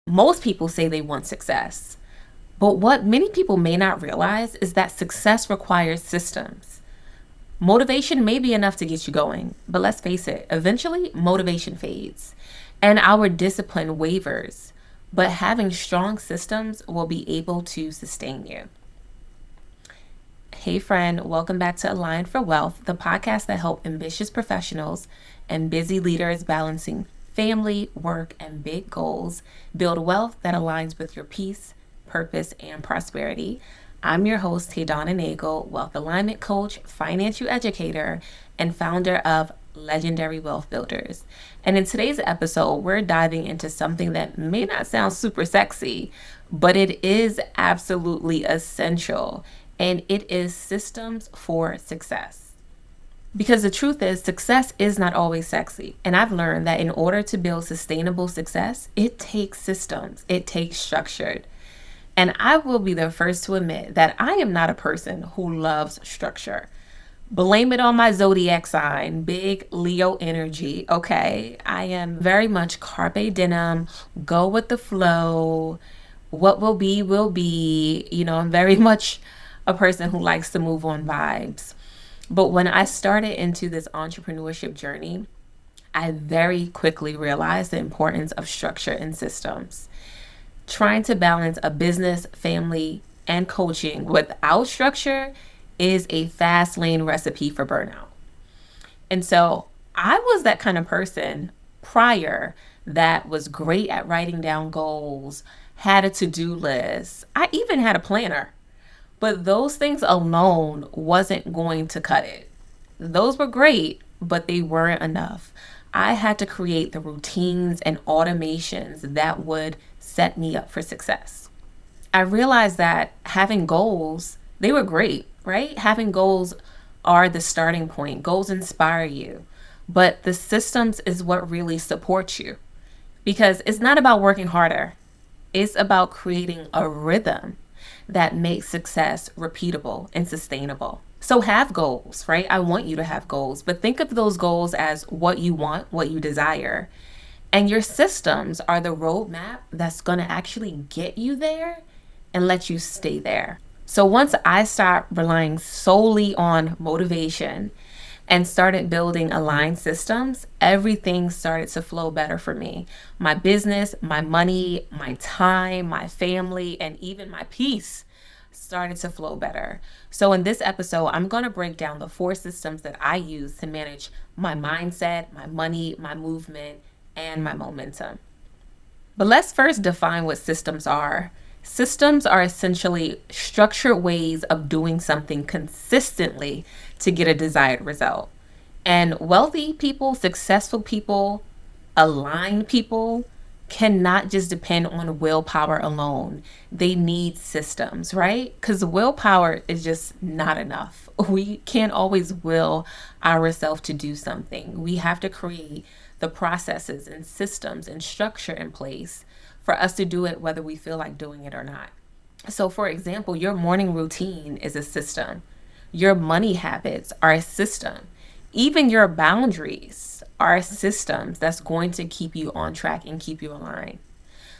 Most people say they want success. But what many people may not realize is that success requires systems. Motivation may be enough to get you going, but let's face it, eventually motivation fades and our discipline wavers. But having strong systems will be able to sustain you. Hey, friend, welcome back to Align for Wealth, the podcast that helps ambitious professionals and busy leaders balancing family, work, and big goals build wealth that aligns with your peace, purpose, and prosperity. I'm your host, Nagle, wealth alignment coach, financial educator, and founder of Legendary Wealth Builders. And in today's episode, we're diving into something that may not sound super sexy, but it is absolutely essential. And it is systems for success. Because the truth is, success is not always sexy. And I've learned that in order to build sustainable success, it takes systems, it takes structure. And I will be the first to admit that I am not a person who loves structure. Blame it on my zodiac sign, big Leo energy, okay? I am very much carpe diem, go with the flow, what will be, will be. I'm very much a person who likes to move on vibes. But when I started into this entrepreneurship journey, I very quickly realized the importance of structure and systems. Trying to balance a business, family, and coaching without structure is a fast lane recipe for burnout. And so I was that kind of person prior that was great at writing down goals, had a to-do list. I even had a planner. But those things alone wasn't going to cut it. Those were great, but they weren't enough. I had to create the routines and automations that would set me up for success. I realized that having goals, they were great, right? Having goals are the starting point. Goals inspire you, but the systems is what really supports you, because it's not about working harder. It's about creating a rhythm that makes success repeatable and sustainable. So have goals, right? I want you to have goals, but think of those goals as what you want, what you desire. And your systems are the roadmap that's going to actually get you there and let you stay there. So once I stopped relying solely on motivation and started building aligned systems, everything started to flow better for me. My business, my money, my time, my family, and even my peace started to flow better. So in this episode, I'm going to break down the 4 systems that I use to manage my mindset, my money, my movement, and my momentum. But let's first define what systems are. Systems are essentially structured ways of doing something consistently to get a desired result. And wealthy people, successful people, aligned people cannot just depend on willpower alone. They need systems, right? Because willpower is just not enough. We can't always will ourselves to do something. We have to create the processes and systems and structure in place for us to do it, whether we feel like doing it or not. So for example, your morning routine is a system. Your money habits are a system. Even your boundaries are systems that's going to keep you on track and keep you aligned.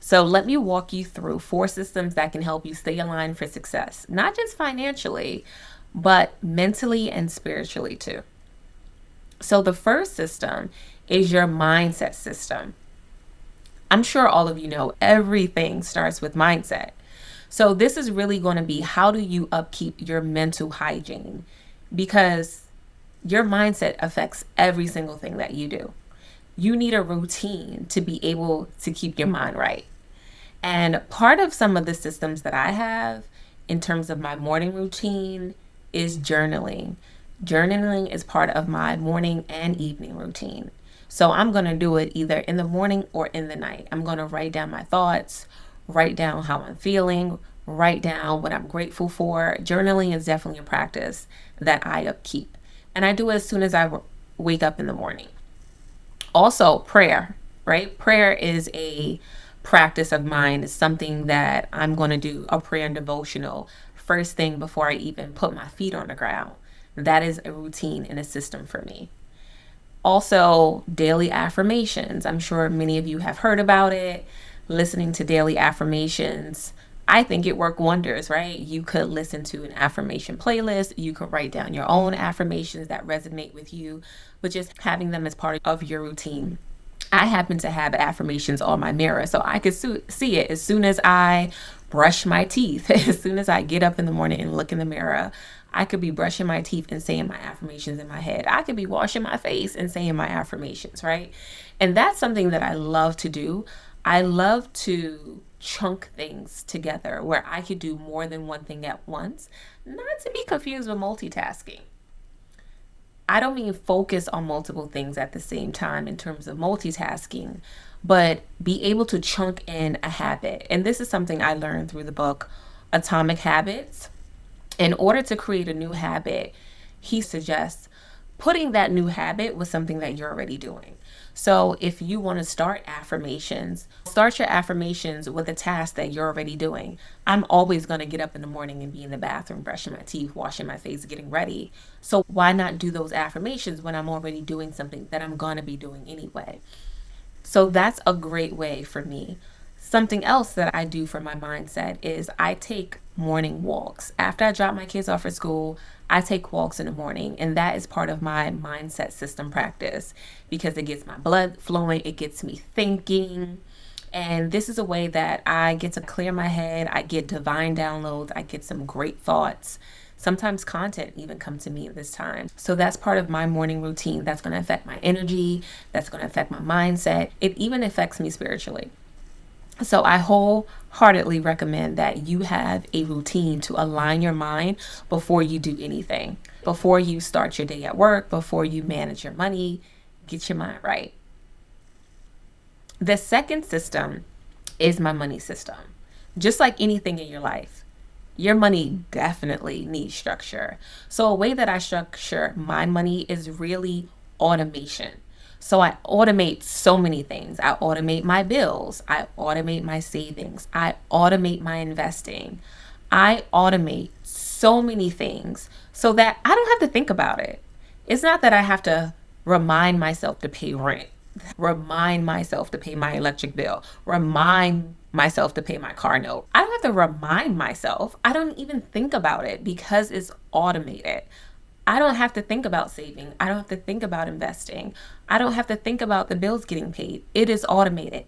So let me walk you through 4 systems that can help you stay aligned for success, not just financially, but mentally and spiritually too. So the first system is your mindset system. I'm sure all of you know everything starts with mindset. So this is really going to be, how do you upkeep your mental hygiene? Because your mindset affects every single thing that you do. You need a routine to be able to keep your mind right. And part of some of the systems that I have in terms of my morning routine is journaling. Journaling is part of my morning and evening routine. So I'm going to do it either in the morning or in the night. I'm going to write down my thoughts, write down how I'm feeling, write down what I'm grateful for. Journaling is definitely a practice that I upkeep. And I do it as soon as I wake up in the morning. Also, prayer, right? Prayer is a practice of mine. It's something that I'm going to do, a prayer and devotional, first thing before I even put my feet on the ground. That is a routine and a system for me. Also, daily affirmations. I'm sure many of you have heard about it. listening to daily affirmations, I think it worked wonders, right? You could listen to an affirmation playlist. You could write down your own affirmations that resonate with you, but just having them as part of your routine. I happen to have affirmations on my mirror, so I could see it as soon as I brush my teeth. As soon as I get up in the morning and look in the mirror, I could be brushing my teeth and saying my affirmations in my head. I could be washing my face and saying my affirmations, right? And that's something that I love to do. I love to chunk things together where I could do more than one thing at once, not to be confused with multitasking. I don't mean focus on multiple things at the same time in terms of multitasking, but be able to chunk in a habit. And this is something I learned through the book Atomic Habits. In order to create a new habit, he suggests putting that new habit with something that you're already doing. So if you want to start your affirmations with a task that you're already doing. I'm always going to get up in the morning and be in the bathroom, brushing my teeth, washing my face, getting ready. So why not do those affirmations when I'm already doing something that I'm going to be doing anyway? So that's a great way for me. Something else that I do for my mindset is I take morning walks. After I drop my kids off at school, I take walks in the morning, and that is part of my mindset system practice because it gets my blood flowing, it gets me thinking, and this is a way that I get to clear my head. I get divine downloads, I get some great thoughts. Sometimes content even come to me at this time. So that's part of my morning routine. That's going to affect my energy, that's going to affect my mindset. It even affects me spiritually. So I wholeheartedly recommend that you have a routine to align your mind before you do anything. Before you start your day at work, before you manage your money, get your mind right. The second system is my money system. Just like anything in your life, your money definitely needs structure. So a way that I structure my money is really automation. So I automate so many things. I automate my bills. I automate my savings. I automate my investing. I automate so many things so that I don't have to think about it. It's not that I have to remind myself to pay rent, remind myself to pay my electric bill, remind myself to pay my car note. I don't have to remind myself. I don't even think about it because it's automated. I don't have to think about saving. I don't have to think about investing. I don't have to think about the bills getting paid. It is automated.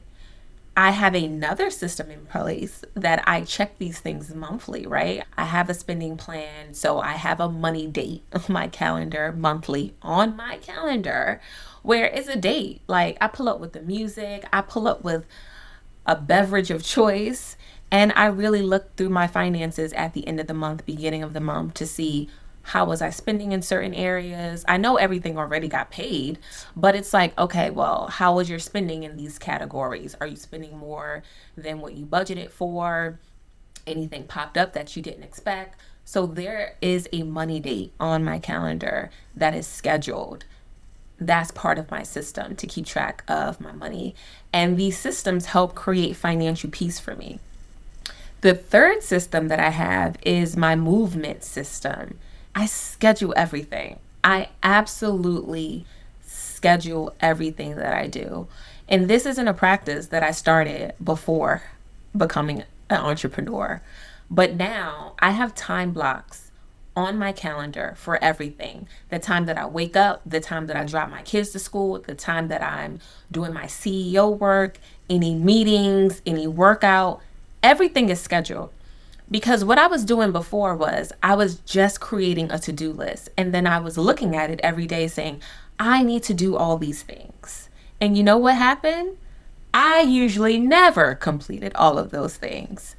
I have another system in place that I check these things monthly, right? I have a spending plan. So I have a money date on my calendar monthly on my calendar where it's a date. Like I pull up with the music, I pull up with a beverage of choice, and I really look through my finances at the end of the month, beginning of the month to see how was I spending in certain areas? I know everything already got paid, but it's like, okay, well, how was your spending in these categories? Are you spending more than what you budgeted for? Anything popped up that you didn't expect? So there is a money date on my calendar that is scheduled. That's part of my system to keep track of my money. And these systems help create financial peace for me. The third system that I have is my movement system. I schedule everything. I absolutely schedule everything that I do. And this isn't a practice that I started before becoming an entrepreneur. But now I have time blocks on my calendar for everything. The time that I wake up, the time that I drop my kids to school, the time that I'm doing my CEO work, any meetings, any workout, everything is scheduled. Because what I was doing before was I was just creating a to-do list. And then I was looking at it every day saying, I need to do all these things. And you know what happened? I usually never completed all of those things.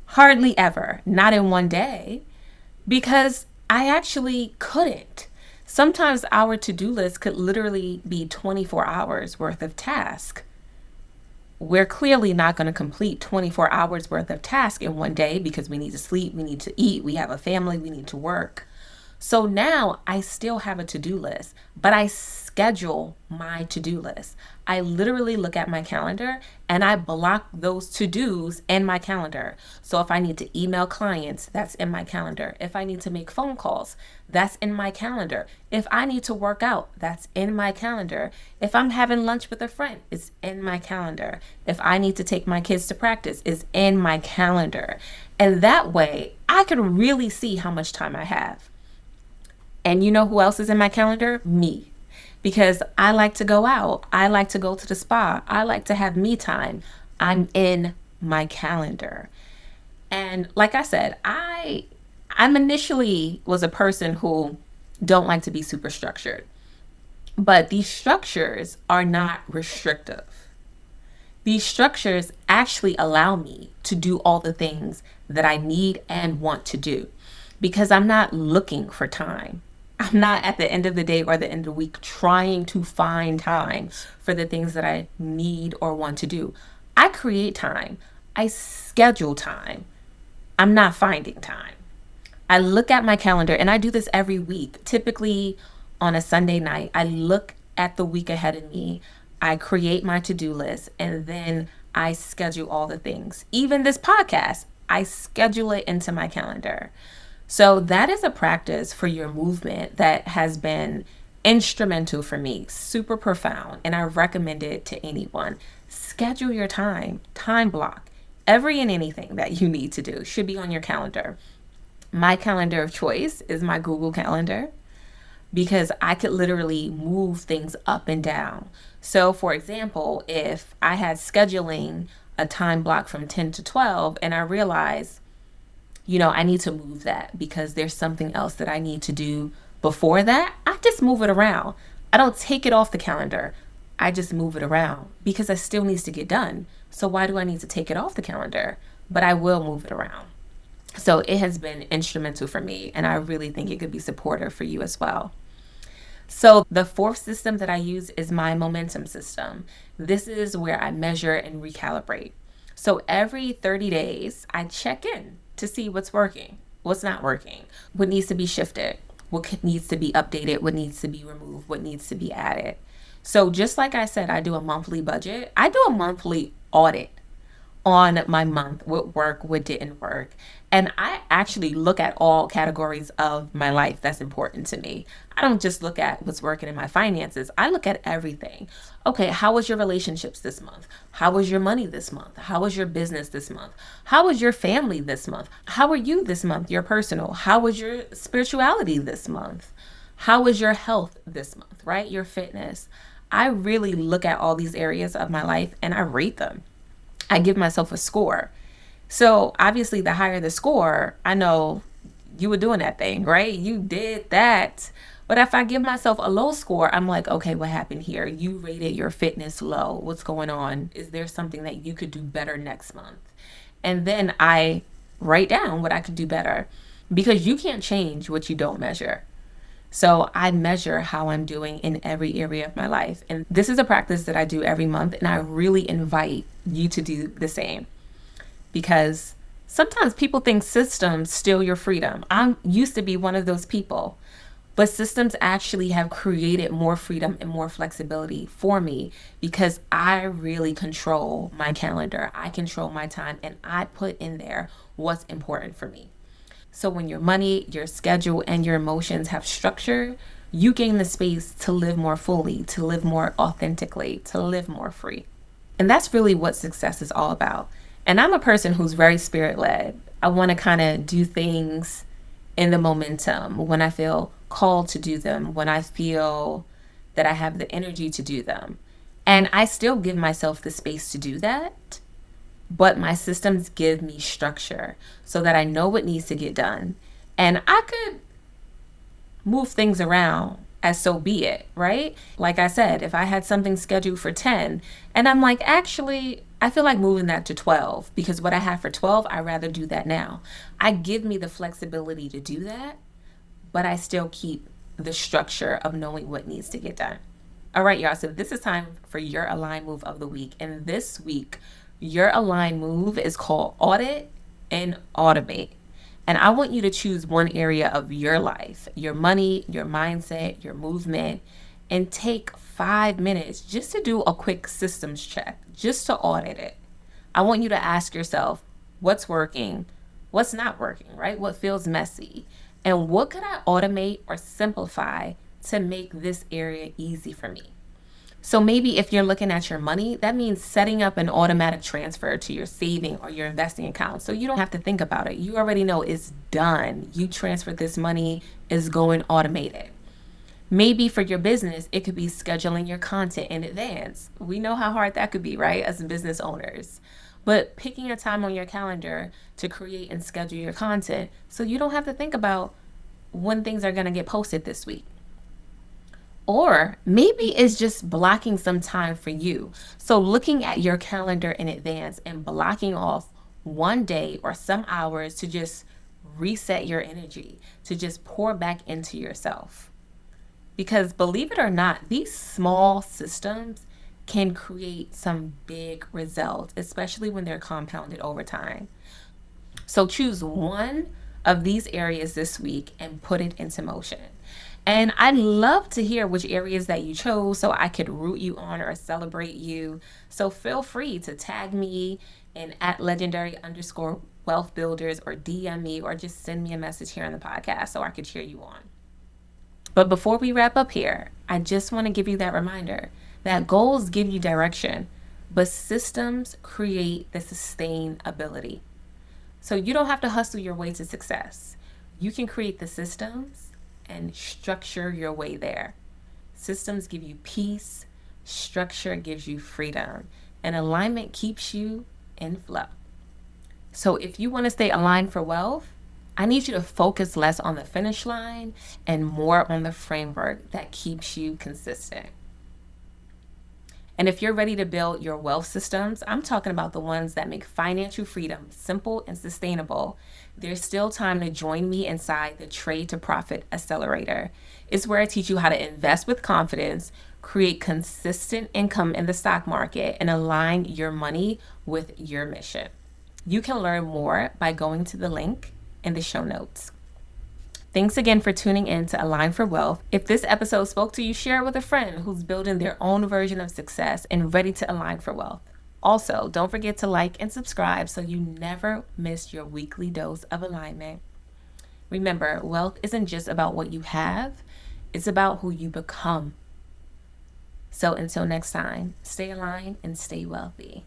Hardly ever. Not in one day. Because I actually couldn't. Sometimes our to-do list could literally be 24 hours worth of task. We're clearly not going to complete 24 hours worth of task in one day because we need to sleep, we need to eat, we have a family, we need to work. So now I still have a to-do list, but I schedule my to-do list. I literally look at my calendar and I block those to-dos in my calendar. So if I need to email clients, that's in my calendar. If I need to make phone calls, that's in my calendar. If I need to work out, that's in my calendar. If I'm having lunch with a friend, it's in my calendar. If I need to take my kids to practice, it's in my calendar. And that way, I can really see how much time I have. And you know who else is in my calendar? Me. Because I like to go out. I like to go to the spa. I like to have me time. I'm in my calendar. And like I said, I'm initially was a person who don't like to be super structured. But these structures are not restrictive. These structures actually allow me to do all the things that I need and want to do because I'm not looking for time. I'm not at the end of the day or the end of the week trying to find time for the things that I need or want to do. I create time. I schedule time. I'm not finding time. I look at my calendar and I do this every week. Typically on a Sunday night, I look at the week ahead of me. I create my to-do list and then I schedule all the things. Even this podcast, I schedule it into my calendar. So that is a practice for your movement that has been instrumental for me, super profound, and I recommend it to anyone. Schedule your time block. Every and anything that you need to do should be on your calendar. My calendar of choice is my Google Calendar because I could literally move things up and down. So for example, if I had scheduling a time block from 10 to 12 and I realized, I need to move that because there's something else that I need to do before that, I just move it around. I don't take it off the calendar. I just move it around because it still needs to get done. So why do I need to take it off the calendar? But I will move it around. So it has been instrumental for me, and I really think it could be supportive for you as well. So the fourth system that I use is my momentum system. This is where I measure and recalibrate. So every 30 days, I check in to see what's working, what's not working, what needs to be shifted, what needs to be updated, what needs to be removed, what needs to be added. So just like I said, I do a monthly budget. I do a monthly audit on my month, what worked, what didn't work. And I actually look at all categories of my life that's important to me. I don't just look at what's working in my finances. I look at everything. Okay, how was your relationships this month? How was your money this month? How was your business this month? How was your family this month? How are you this month, your personal? How was your spirituality this month? How was your health this month, right? Your fitness. I really look at all these areas of my life and I rate them. I give myself a score. So obviously the higher the score, I know you were doing that thing, right? You did that. But if I give myself a low score, I'm like, okay, what happened here? You rated your fitness low. What's going on? Is there something that you could do better next month? And then I write down what I could do better because you can't change what you don't measure. So I measure how I'm doing in every area of my life. And this is a practice that I do every month. And I really invite you to do the same because sometimes people think systems steal your freedom. I used to be one of those people, but systems actually have created more freedom and more flexibility for me because I really control my calendar. I control my time and I put in there what's important for me. So when your money, your schedule, and your emotions have structure, you gain the space to live more fully, to live more authentically, to live more free. And that's really what success is all about. And I'm a person who's very spirit-led. I want to kind of do things in the momentum, when I feel called to do them, when I feel that I have the energy to do them. And I still give myself the space to do that. But my systems give me structure so that I know what needs to get done. And I could move things around as so be it, right? Like I said, if I had something scheduled for 10 and I'm like, actually, I feel like moving that to 12 because what I have for 12, I'd rather do that now. I give me the flexibility to do that, but I still keep the structure of knowing what needs to get done. All right, y'all. So this is time for your Align Move of the week. And this week, your Align Move is called Audit and Automate. And I want you to choose one area of your life, your money, your mindset, your movement, and take 5 minutes just to do a quick systems check, just to audit it. I want you to ask yourself, what's working? What's not working, right? What feels messy? And what could I automate or simplify to make this area easy for me? So maybe if you're looking at your money, that means setting up an automatic transfer to your saving or your investing account. So you don't have to think about it. You already know it's done. You transferred this money, is going automated. Maybe for your business, it could be scheduling your content in advance. We know how hard that could be, right? As business owners. But picking a time on your calendar to create and schedule your content so you don't have to think about when things are going to get posted this week. Or maybe it's just blocking some time for you. So looking at your calendar in advance and blocking off one day or some hours to just reset your energy, to just pour back into yourself. Because believe it or not, these small systems can create some big results, especially when they're compounded over time. So choose one of these areas this week and put it into motion. And I'd love to hear which areas that you chose so I could root you on or celebrate you. So feel free to tag me in @legendary_wealthbuilders or DM me or just send me a message here on the podcast so I could cheer you on. But before we wrap up here, I just want to give you that reminder that goals give you direction, but systems create the sustainability. So you don't have to hustle your way to success. You can create the systems and structure your way there. Systems give you peace, structure gives you freedom, and alignment keeps you in flow. So if you want to stay aligned for wealth, I need you to focus less on the finish line and more on the framework that keeps you consistent. And if you're ready to build your wealth systems, I'm talking about the ones that make financial freedom simple and sustainable. There's still time to join me inside the Trade to Profit Accelerator. It's where I teach you how to invest with confidence, create consistent income in the stock market, and align your money with your mission. You can learn more by going to the link in the show notes. Thanks again for tuning in to Align for Wealth. If this episode spoke to you, share it with a friend who's building their own version of success and ready to align for wealth. Also, don't forget to like and subscribe so you never miss your weekly dose of alignment. Remember, wealth isn't just about what you have, it's about who you become. So until next time, stay aligned and stay wealthy.